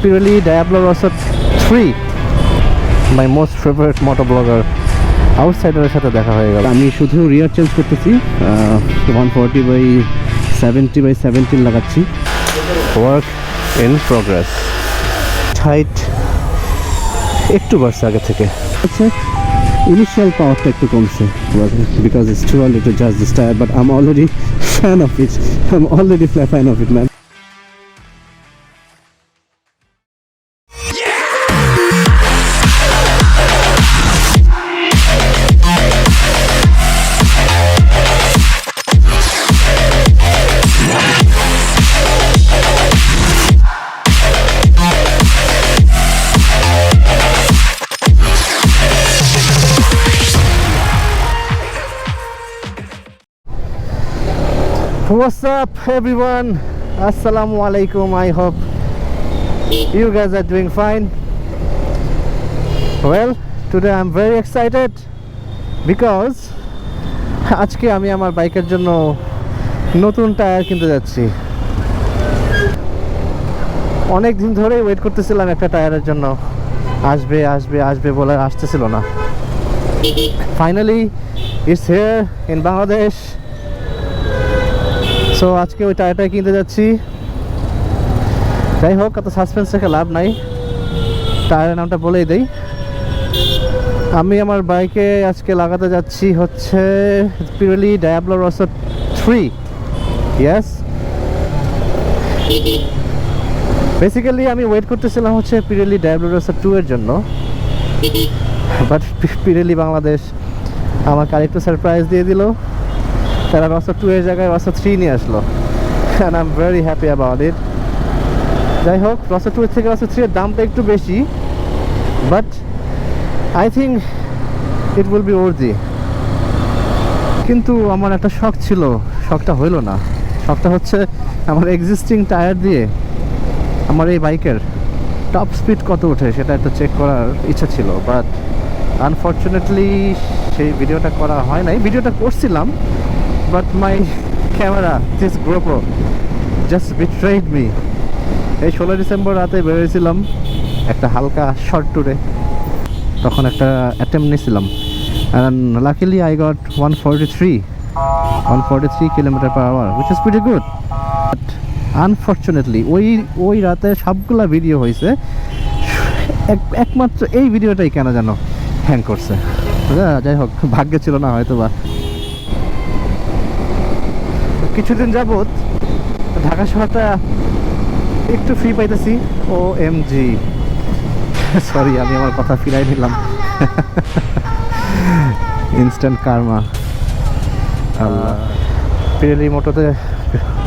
Pirelli Diablo Rosso III, my most favorite motovlogger আউটসাইডারের সাথে দেখা হয়ে গেল। আমি শুধু রিয়ার চেঞ্জ করতেছি, 140/70/17 লাগাচ্ছি। Work in progress. হাইট একটু বাড়ছে আগে থেকে। আচ্ছা, ইনিশিয়াল পাওয়ারটা একটু কমছে, because it's too early to জাজ this tyre, but I am already fan of it. I'm already a fan of it, man. What's up everyone, assalamu alaikum. I hope you guys are doing fine. Well, today I'm very excited because আজকে আমি আমার বাইকের জন্য নতুন tyre কিনতে যাচ্ছি। অনেক দিন ধরেই ওয়েট করতেছিলাম একটা টায়ারের জন্য, আসবে আসবে আসবে বলে আসতেছিল না। Finally it's here in Bangladesh. So আজকে ওই টায়ারটাই কিনতে যাচ্ছি। যাই হোক, এত সাসপেন্স রেখে লাভ নাই, টায়ারের নামটা বলেই দেই। আমি আমার বাইকে আজকে লাগাতে যাচ্ছি হচ্ছে Pirelli Diablo Rosso III। Yes, basically আমি ওয়েট করতেছিলাম হচ্ছে Pirelli Diablo Rosso II এর জন্য, বাট Pirelli বাংলাদেশ আমাকে আরেকটু সারপ্রাইজ দিয়ে দিল। তারা Rosso 2 এর জায়গায় Rosso 3 নিয়ে আসলো, and I'm very happy about it. যাই হোক, Rosso 2 এর থেকে Rosso 3 এর দামটা একটু বেশি, but I think it will be worthy. কিন্তু আমার একটা শখ ছিল, শখটা হইল না। শখটা হচ্ছে আমার এক্সিস্টিং টায়ার দিয়ে আমার এই বাইকের টপ স্পিড কত ওঠে সেটা একটা চেক করার ইচ্ছা ছিল, বাট আনফর্চুনেটলি সেই ভিডিওটা করা হয় নাই। ভিডিওটা করছিলাম, but my camera, this GoPro, just betrayed me. এই 16 ডিসেম্বর রাতে বেরিয়েছিলাম একটা হালকা শর্ট ট্যুরে, তখন একটা অ্যাটেম্প নিয়েছিলাম, and luckily I got 143 km/h, which is pretty good. But unfortunately ওই রাতে সবগুলা ভিডিও হয়েছে, একমাত্র এই ভিডিওটাই কেন যেন হ্যাং করছে। যাই হোক, ভাগ্যে ছিল না হয়তো বা। কিছুদিন যাবত ঢাকা শহরটা একটু ফ্রি পাইতেছি। OMG, সরি, আমি আমার কথা ফিরাই নিলাম। ইনস্ট্যান্ট কার্মা।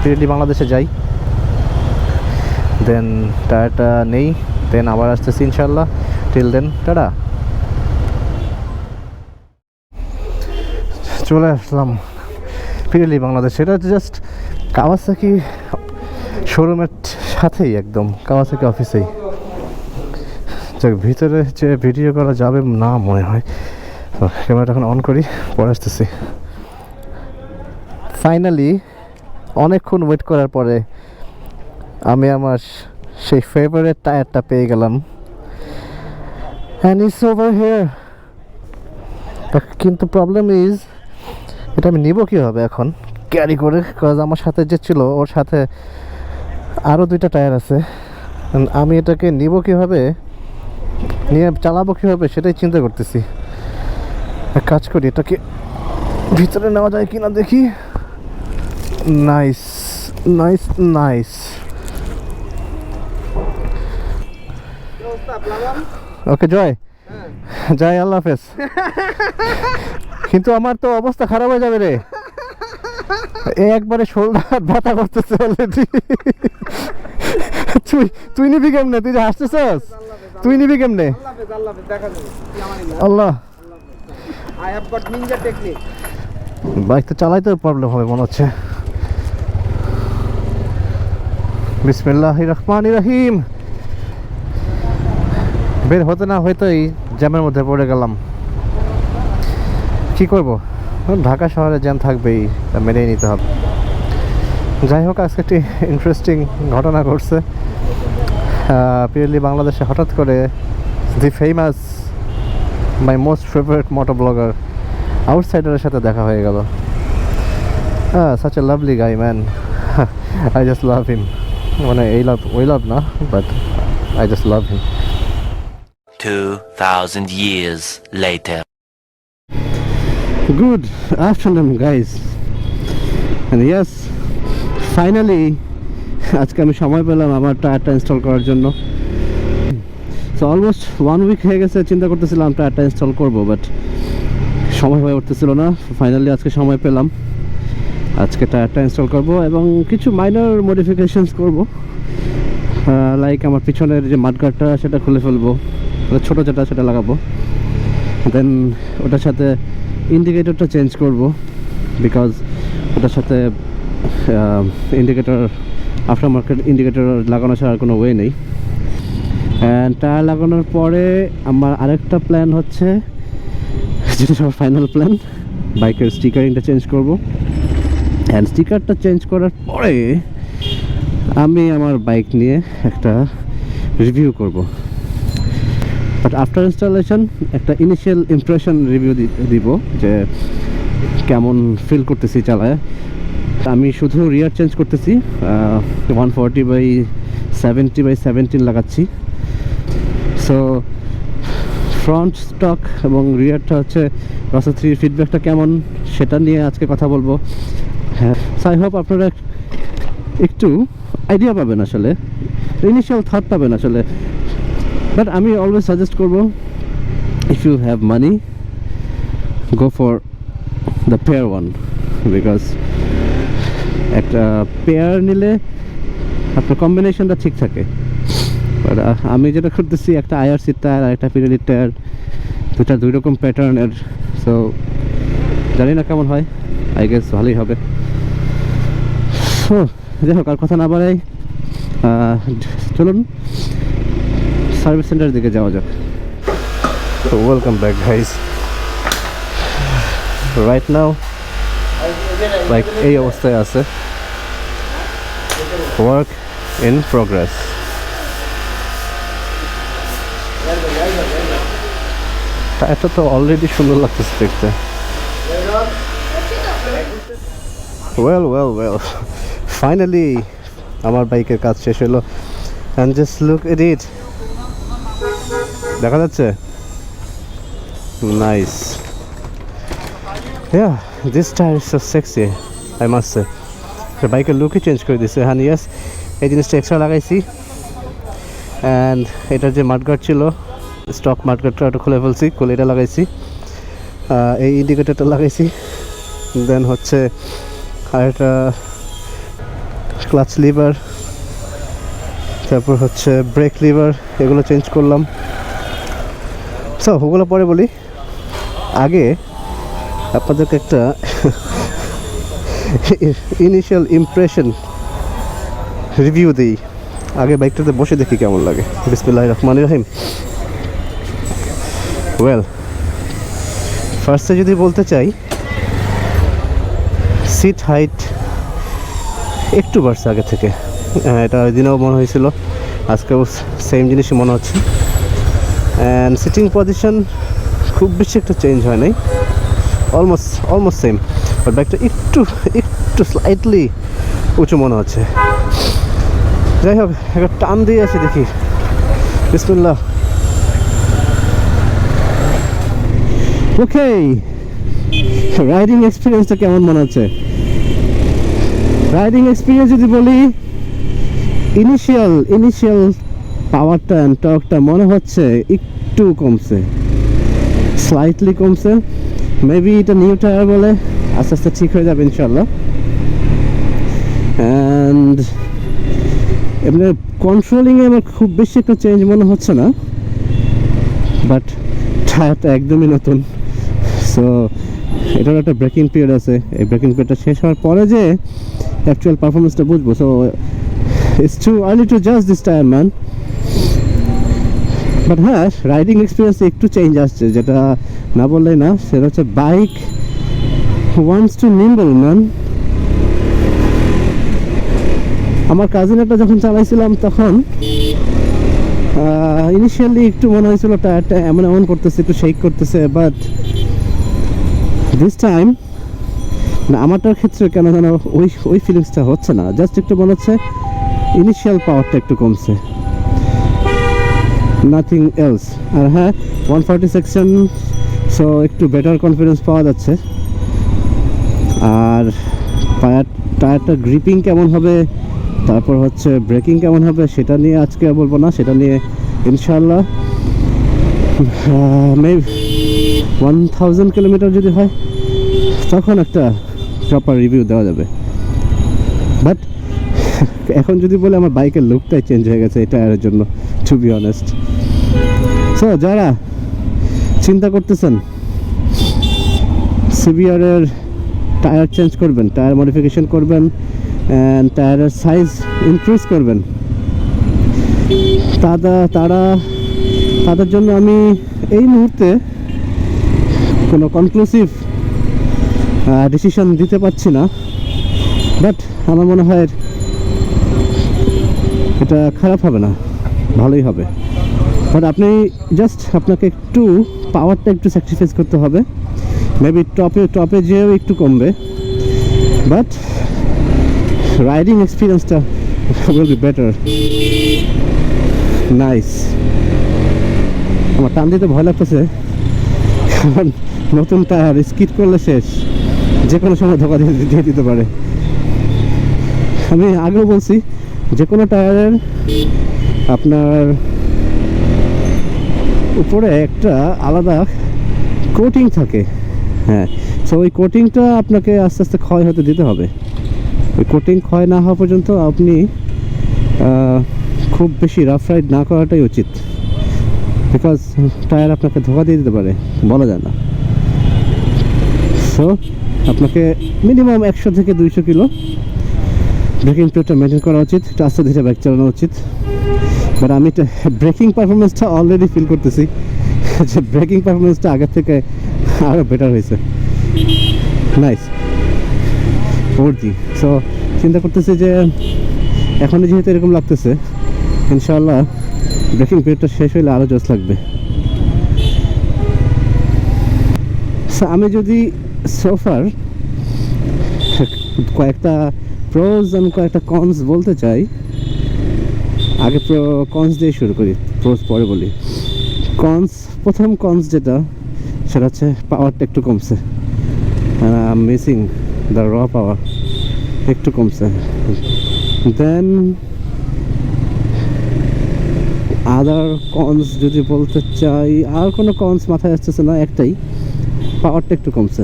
Pirelli বাংলাদেশে যাই, দেন টায়ারটা নেই, দেন আবার আসতেছি ইনশাল্লাহ। Till then, tata. চলে আসলাম Pirelli বাংলাদেশ। এটা জাস্ট কাওয়াসাকি শোরুমের সাথেই, একদম কাওয়াসাকি অফিসেই। যাক, ভিতরে যে ভিডিও করা যাবে না মনে হয়, তো ক্যামেরাটা এখন অন করি, পরে আসতেছি। ফাইনালি অনেকক্ষণ ওয়েট করার পরে আমি আমার সেই ফেভারিট টায়ারটা পেয়ে গেলাম, অ্যান্ড ইটস ওভার হিয়ার। কিন্তু প্রবলেম ইজ, এটা আমি নিব কীভাবে এখন ক্যারি করে, কজ আমার সাথে যে ছিল ওর সাথে আরও 2টা টায়ার আছে। আমি এটাকে নিব কীভাবে, নিয়ে চালাবো কীভাবে সেটাই চিন্তা করতেছি। এক কাজ করি, এটাকে ভিতরে নেওয়া যায় কিনা দেখি। Nice nice nice. Okay Joy, যাই, আল্লাহ হাফেজ। কিন্তু আমার তো অবস্থা খারাপ হয়ে যাবে রে, একবারে শোল্ডার ব্যথা করতেছে অলরেডি। তুই নিবি কেমনে? তুই যে হাসতেছস, তুই নিবি কেমনে? আল্লাহ, বাইক তো চালাইতে প্রবলেম হবে মনে হচ্ছে। বিসমিল্লাহির রহমানির রহিম। বের হতে না হইতেই জ্যামের মধ্যে পড়ে গেলাম। কি করব, ঢাকা শহরে জ্যাম থাকবেই, তা মেনেই নিতে হবে। যাই হোক, আজকে একটি ইন্টারেস্টিং ঘটনা ঘটছে। পিরেলি বাংলাদেশে হঠাৎ করে the famous my most favourite moto blogger আউটসাইডারের সাথে দেখা হয়ে গেল। Such a lovely guy man, I just love him. মানে এই লাভ ওই লাভ না, but I just love him. 2000 years later. Good afternoon guys, and yes, finally আজকে আমি সময় পেলাম আমার টায়ারটা ইনস্টল করার জন্য। সো অলমোস্ট 1 উইক হয়ে গেছে, চিন্তা করতেছিলাম টায়ারটা ইনস্টল করবো, বাট সময় হয়ে উঠতেছিল না। ফাইনালি আজকে সময় পেলাম, আজকে টায়ারটা ইনস্টল করব এবং কিছু মাইনর মডিফিকেশনস করব। লাইক আমার পিছনের যে মাডগার্ডটা সেটা খুলে ফেলবো, ছোটো যেটা সেটা লাগাবো। দেন ওটার সাথে ইন্ডিকেটরটা চেঞ্জ করব, বিকজ ওটার সাথে ইন্ডিকেটর আফটার মার্কেট ইন্ডিকেটর লাগানো ছাড়া কোনো ওয়ে নেই। অ্যান্ড টায়ার লাগানোর পরে আমার আরেকটা প্ল্যান হচ্ছে, যেটা সব ফাইনাল প্ল্যান, বাইকের স্টিকারিংটা চেঞ্জ করব। অ্যান্ড স্টিকারটা চেঞ্জ করার পরে আমি আমার বাইক নিয়ে একটা রিভিউ করব। বাট আফটার ইনস্টলেশন একটা ইনিশিয়াল ইমপ্রেশন রিভিউ দিব, যে কেমন ফিল করতেছি চালায়। আমি শুধু রিয়ার চেঞ্জ করতেছি, 140/70/17 লাগাচ্ছি। সো ফ্রন্ট স্টক এবং রিয়ারটা হচ্ছে রসো 3 ফিডব্যাকটা কেমন সেটা নিয়ে আজকে কথা বলবো। হ্যাঁ, সো আই হোপ আপনারা একটু আইডিয়া পাবেন, আসলে ইনিশিয়াল থট পাবেন আসলে। বাট আমি অলওয়েজ সাজেস্ট করবো, if you have money go for the pair one, because একটা পেয়ার নিলে আপনার কম্বিনেশনটা ঠিক থাকে। বাট আমি যেটা করতেছি, একটা আইআরসি টায়ার আর একটা পিরেলির টায়ার, দুটা দুই রকম প্যাটার্নের। সো জানি না কেমন হয়, আই গেস ভালোই হবে। সো যাই হোক, আর কথা না বাড়াই, চলুন সার্ভিস সেন্টারের দিকে যাওয়া যাক। তো welcome back guys. Right now like এই অবস্থায় আছে, ওয়ার্ক ইন প্রোগ্রেস। টায়ারটা তো অলরেডি সুন্দর লাগতেছে দেখতে। ওয়েল ওয়েল ওয়েল, ফাইনালি আমার বাইকের কাজ শেষ হলো। অ্যান্ড জাস্ট লুক এট ইট, দেখা যাচ্ছে? Nice. Yeah, this tire is so sexy, I must say. বাইকের লুকই চেঞ্জ করে দিচ্ছে। হ্যাঁ ইয়াস, এই জিনিসটা এক্সট্রা লাগাইছি। অ্যান্ড এটার যে মাডগার্ড ছিল, স্টক মাডগার্ডটা ওটা খুলে ফেলছি, খুলে এটা লাগাইছি। এই ইন্ডিকেটরটা লাগাইছি। দেন হচ্ছে আর একটা ক্লাচ লিভার, তারপর হচ্ছে ব্রেক লিভার, এগুলো চেঞ্জ করলাম। সো ওগুলো পরে বলি, আগে আপনাদেরকে একটা ইনিশিয়াল ইমপ্রেশন রিভিউ দিই। আগে বাইকটাতে বসে দেখি কেমন লাগে। বিসমিল্লাহির রহমানির রহিম। ওয়েল, ফার্স্টে যদি বলতে চাই, সিট হাইট একটু বাড়ছে আগে থেকে। এটা ওই দিনেও মনে হয়েছিল, আজকেও সেম জিনিসই মনে হচ্ছে। অ্যান্ড সিটিং পজিশন খুব বেশি একটা চেঞ্জ হয় নাই, অলমোস্ট সেম। বাট বাইকটা একটু স্লাইটলি উঁচু মনে হচ্ছে। যাই হোক, একটা টান দিয়ে আছে, দেখি। বিসমিল্লাহ। ওকে, রাইডিং এক্সপিরিয়েন্সটা কেমন মনে হচ্ছে? রাইডিং এক্সপিরিয়েন্স যদি বলি, ইনিশিয়াল পাওয়ারটা অ্যান্ড টর্কটা মনে হচ্ছে একটু কমছে, স্লাইটলি কমছে। মেবি এটা নিউ টায়ার বলে, আস্তে আস্তে ঠিক হয়ে যাবে ইনশাল্লাহ। অ্যান্ড এমনি কন্ট্রোলিংয়ে আমার খুব বেশি একটা চেঞ্জ মনে হচ্ছে না, বাট টায়ারটা একদমই নতুন। সো এটার একটা ব্রেকিং পিরিয়ড আছে, এই ব্রেকিং পিরিয়ডটা শেষ হওয়ার পরে যে অ্যাকচুয়াল পারফরমেন্সটা বুঝবো। So it's too early to জাজ দিস টায়ার ম্যান। বাট হ্যাঁ, রাইডিং এক্সপিরিয়েন্সে একটু চেঞ্জ আসছে, যেটা না বললেই না। সেটা হচ্ছে বাইক ওয়ান্টস টু নিম্বল ম্যান। আমার কাজিনেরটা যখন চালাইছিলাম তখন ইনিশিয়ালি একটু মনে হয়েছিল টায়ারটা এমন এমন করতেছে, একটু শেক করতেছে, বাট দিস টাইম না, আমারটার ক্ষেত্রে কেন যেন ওই ফিলিংসটা হচ্ছে না। জাস্ট একটু মনে হচ্ছে ইনিশিয়াল পাওয়ারটা একটু কমছে, নাথিং এলস। আর হ্যাঁ, 140 সেকশন, সো একটু বেটার কনফিডেন্স পাওয়া যাচ্ছে। আর টায়ারটা গ্রিপিং কেমন হবে, তারপর হচ্ছে ব্রেকিং কেমন হবে, সেটা নিয়ে আজকে বলবো না, সেটা নিয়ে ইনশাল্লাহ মেবি 1000 কিলোমিটার যদি হয় তখন একটা প্রপার রিভিউ দেওয়া যাবে। বাট এখন যদি বলে আমার বাইকের লুকটাই চেঞ্জ হয়ে গেছে এই টায়ারের জন্য, টু বি অনেস্ট। সো যারা চিন্তা করতেছেন CBR এর টায়ার চেঞ্জ করবেন, টায়ার মডিফিকেশন করবেন অ্যান্ড টায়ারের সাইজ ইনক্রিজ করবেন, তাদের জন্য আমি এই মুহূর্তে কোনো কনক্লুসিভ ডিসিশন দিতে পারছি না। বাট আমার মনে হয় এটা খারাপ হবে না, ভালোই হবে। বাট আপনাকে একটু পাওয়ারটা একটু স্যাক্রিফাইস করতে হবে, মেবি টপে যেও একটু কমবে, বাট রাইডিং এক্সপিরিয়েন্সটা উইল বি বেটার। নাইস। আমার টান দিতে ভয় লাগতেছে, কারণ নতুন টায়ার স্কিড করলে শেষ, যে কোনো সময় ধোকা দিয়ে দিতে পারে। আমি আগেও বলছি, যে কোনো টায়ারের আপনার উপরে একটা আলাদা কোটিং থাকে, হ্যাঁ। সো ওই কোটিংটা আপনাকে আস্তে আস্তে ক্ষয় হতে দিতে হবে। ওই কোটিং ক্ষয় না হওয়া পর্যন্ত আপনি খুব বেশি রাফ রাইড না করাটাই উচিত, বিকজ টায়ার আপনাকে ধোকা দিয়ে দিতে পারে, বলা যায় না। সো আপনাকে মিনিমাম 100 থেকে 200 কিলো ব্রেকিং পিরিয়ডটা মেনটেন করা উচিত, একটু আস্তে ধীরে বাইক চালানো উচিত। বাট আমি ব্রেকিং পারফরমেন্সটা অলরেডি ফিল করতেছি যে ব্রেকিং পারফরমেন্সটা আগের থেকে আরও বেটার হয়েছে। নাইস ওরজি। সো চিন্তা করতেছি যে এখনই যেহেতু এরকম লাগতেছে, ইনশাআল্লাহ ব্রেকিং পিরিয়ডটা শেষ হইলে আরও জোশ লাগবে। সো আমি যদি সোফার কয়েকটা প্রোজ এবং কয়েকটা কনস বলতে চাই, আগে কনস দিয়ে শুরু করি, প্রোজ পরে বলি। প্রথম কনস যেটা, সেটা হচ্ছে পাওয়ারটা একটু কমছে, মিসিং দ্য র পাওয়ার একটু কমছে। দেন আদার কনস যদি বলতে চাই, আর কোনো কনস মাথায় আসতেছে না, একটাই, পাওয়ারটা একটু কমছে।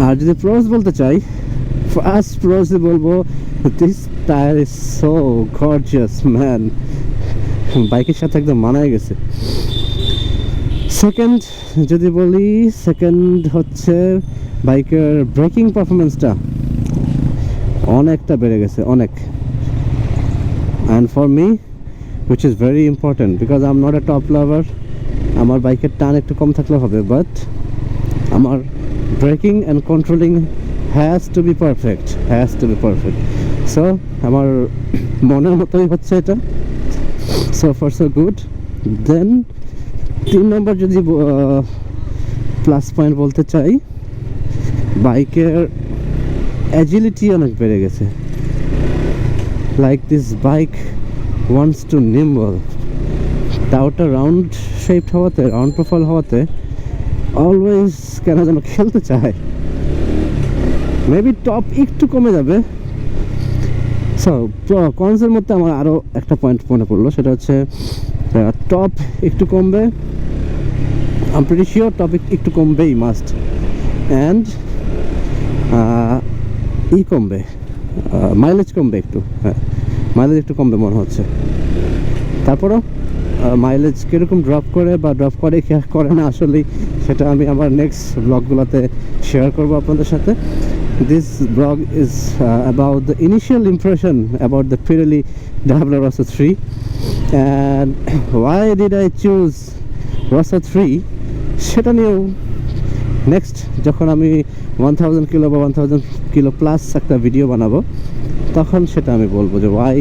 আর যদি প্রোজ বলতে চাই, ফার্স্ট প্রোজে বলবো this tyre is so gorgeous man, বাইকের সাথে একদম মানায় গেছে। সেকেন্ড যদি বলি, সেকেন্ড হচ্ছে বাইকের ব্রেকিং পারফরমেন্সটা অনেকটা বেড়ে গেছে, অনেক। And for me which is very important because I'm not a top lover, আমার বাইকের টান একটু কম থাকলে হবে, বাট আমার breaking and controlling has to be perfect. So আমার মনের মতোই হচ্ছে এটা, সো ফার সো গুড। দেন 3 নম্বর যদি প্লাস পয়েন্ট বলতে চাই, বাইকের অ্যাজিলিটি অনেক বেড়ে গেছে। Like this bike wants to nimble, টাওয়ারটা রাউন্ড শেপড হওয়াতে, রাউন্ড প্রোফাইল হওয়াতে অলওয়েজ কেন যেন খেলতে চায়। মেবি টপ একটু কমে যাবে। সো কনসের মধ্যে আমার আরও একটা পয়েন্ট মনে পড়লো, সেটা হচ্ছে টপ একটু কমবে, I am pretty sure top একটু কমবেই মাস্ট। অ্যান্ড কমবে, মাইলেজ কমবে একটু, হ্যাঁ মাইলেজ একটু কমবে মনে হচ্ছে। তারপরও মাইলেজ কীরকম ড্রপ করে বা ড্রপ করে কি করে না, আসলেই সেটা আমি আমার নেক্সট ব্লগগুলোতে শেয়ার করবো আপনাদের সাথে। This blog is about the initial impression about the Pirelli Diablo Rosso 3 and why did I choose Rosso 3 সেটা নিয়েও নেক্সট যখন আমি 1000 কিলো বা 1000 কিলো প্লাস একটা ভিডিও বানাবো, তখন সেটা আমি বলবো যে why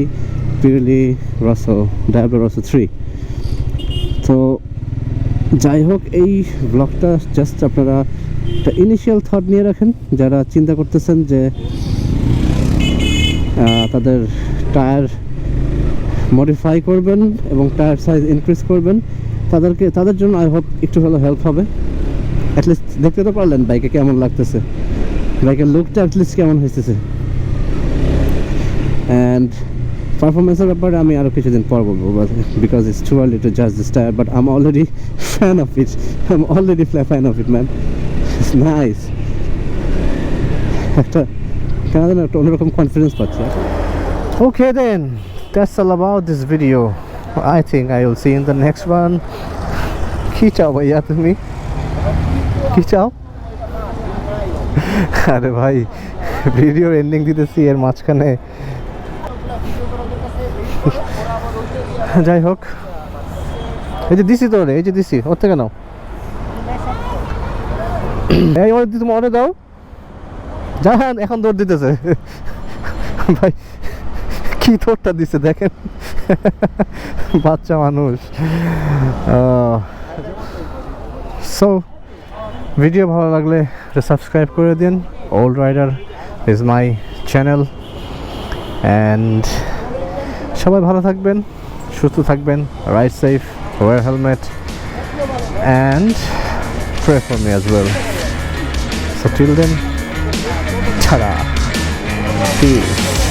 Pirelli Diablo Rosso 3. তো যাই হোক, এই ব্লগটা জাস্ট আপনারা একটা ইনিশিয়াল থট নিয়ে রাখেন যারা চিন্তা করতেছেন যে তাদের টায়ার মডিফাই করবেন এবং টায়ার সাইজ ইনক্রিজ করবেন, তাদের জন্য আই হোপ একটু হলেও হেল্প হবে। অ্যাটলিস্ট দেখতে তো পারলেন বাইকে কেমন লাগতেছে, বাইকের লুকটা অ্যাটলিস্ট কেমন হয়েছে। অ্যান্ড পারফরমেন্সের ব্যাপারে আমি আরও কিছুদিন পর বলবো, because it's too early to জাজ this tyre, but I am already fan of it, man. It's nice. একটা কেন যেন একটা অন্যরকম কনফিডেন্স পাচ্ছি। Okay then, that's all about this video. I think I will see you in the next one. কি চাও ভাইয়া তুমি? কি চাও? আরে ভাই, ভিডিওর এন্ডিং দিতেছি এর মাঝখানে। যাই হোক, এই যে দিছি তোরে, এই যে দিছি, ওর থেকে নাও। এই ওর তুমি অর্ডার দাও। যা, হ্যাঁ এখন দৌড় দিতেছে ভাই, কি দৌড়টা দিছে দেখেন, বাচ্চা মানুষ। সো ভিডিও ভালো লাগলে সাবস্ক্রাইব করে দিন। Old rider is my channel. And সবাই ভালো থাকবেন, সুস্থ থাকবেন, ride safe, wear helmet, and pray for me as well. So till then, ta-da, peace.